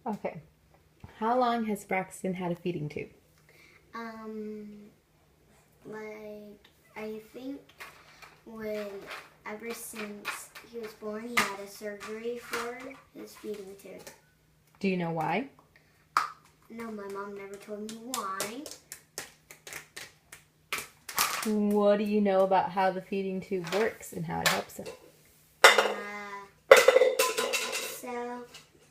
Okay. How long has Braxton had a feeding tube? I think ever since he was born, he had a surgery for his feeding tube. Do you know why? No, my mom never told me why. What do you know about how the feeding tube works and how it helps him? So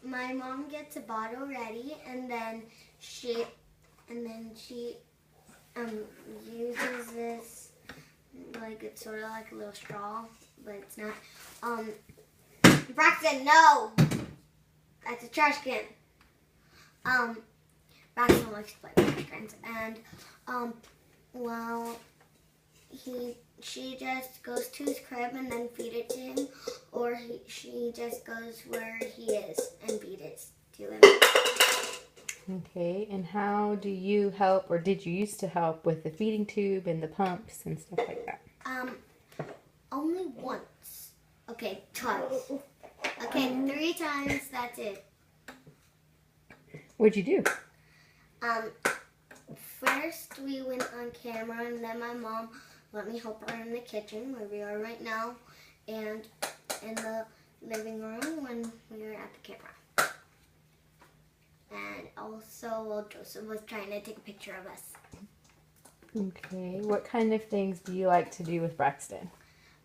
my mom gets a bottle ready, and then she uses this, like, it's sort of like a little straw, but it's not. Braxton, no! That's a trash can. Braxton likes to play with trash cans, and, she just goes to his crib and then feed it to him, or she just goes where he is and feed it to him. Okay, and how do you help, or did you used to help with the feeding tube and the pumps and stuff like that? Only once. Okay, twice. Okay, 3 times, that's it. What'd you do? First we went on camera, and then my mom let me help her in the kitchen where we are right now, and in the living room when we were at the camera. And also while Joseph was trying to take a picture of us. Okay, what kind of things do you like to do with Braxton?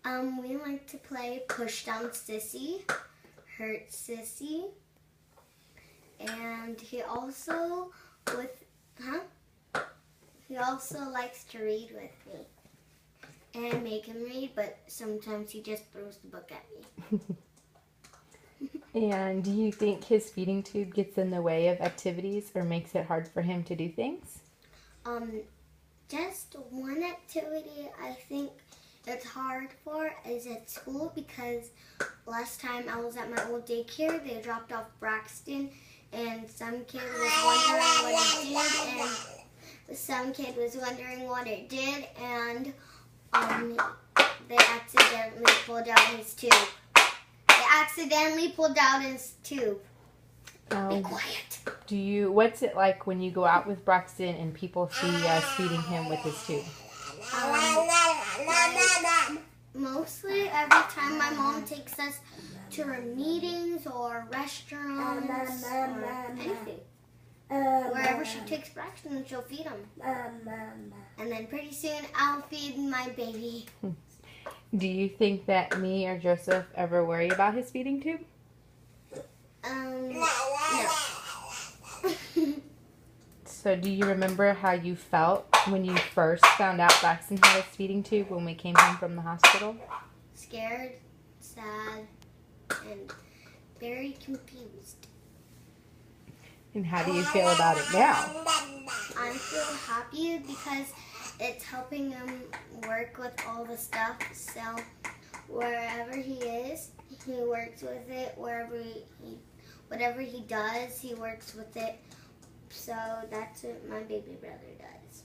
We like to play Push Down Sissy, Hurt Sissy, and he also likes to read with me. And make him read, but sometimes he just throws the book at me. And do you think his feeding tube gets in the way of activities or makes it hard for him to do things? Just one activity I think it's hard for is at school, because last time I was at my old daycare, they dropped off Braxton, and some kid was wondering what it did, and they accidentally pulled out his tube. Be quiet. What's it like when you go out with Braxton and people see us feeding him with his tube? Mostly every time my mom takes us to her meetings or restaurants or anything. Wherever she takes Braxton, she'll feed him. And then pretty soon I'll feed my baby. Do you think that me or Joseph ever worry about his feeding tube? No. So do you remember how you felt when you first found out Braxton had his feeding tube when we came home from the hospital? Scared, sad, and very confused. And how do you feel about it now? I feel happy because it's helping him work with all the stuff. So wherever he is, he works with it. Whatever he does, he works with it. So that's what my baby brother does.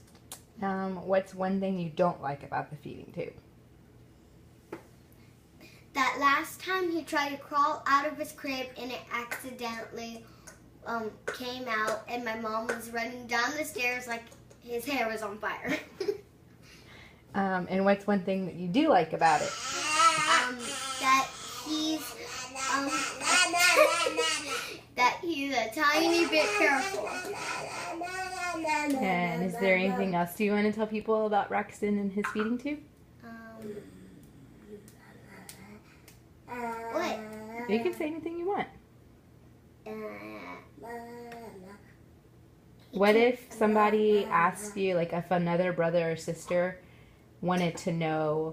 What's one thing you don't like about the feeding tube? That last time he tried to crawl out of his crib and it accidentally came out, and my mom was running down the stairs like his hair was on fire. And what's one thing that you do like about it? That he's a tiny bit careful. And is there anything else you want to tell people about Braxton and his feeding tube? What? You can say anything you want. What if somebody asked you, like if another brother or sister wanted to know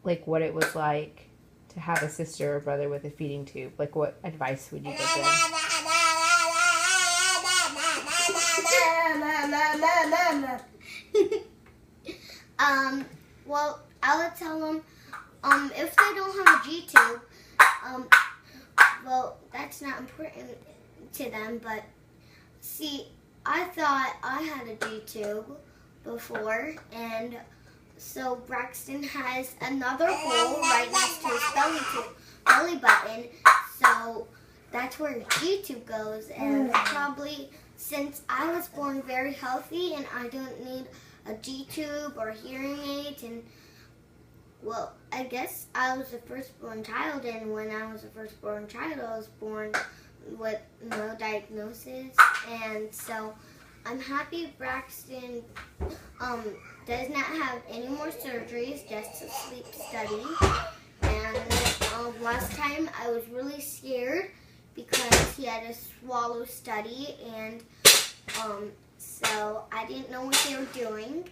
like what it was like to have a sister or brother with a feeding tube? Like what advice would you give them? Well, I would tell them, if they don't have a G-tube, well, that's not important to them, but see, I thought I had a G-tube before, and so Braxton has another hole right next to his belly button, so that's where YouTube goes. And probably since I was born very healthy and I don't need a G-tube or hearing aids, and well, I guess I was the firstborn child, and when I was the firstborn child, I was born with no diagnosis, and so I'm happy Braxton does not have any more surgeries, just a sleep study. And last time I was really scared because he had a swallow study, and so I didn't know what they were doing.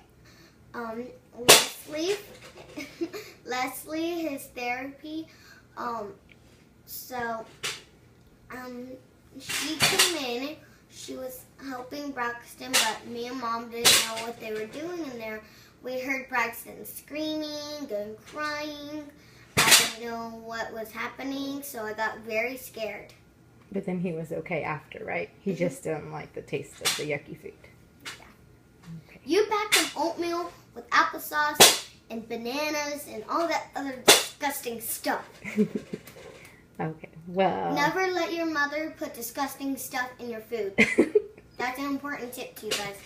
Leslie, his therapy, she came in, she was helping Braxton, but me and Mom didn't know what they were doing in there. We heard Braxton screaming and crying. I didn't know what was happening, so I got very scared. But then he was okay after, right? He just didn't like the taste of the yucky food. Yeah. Okay. You packed him oatmeal with applesauce and bananas and all that other disgusting stuff. Okay, well... Never let your mother put disgusting stuff in your food. That's an important tip to you guys.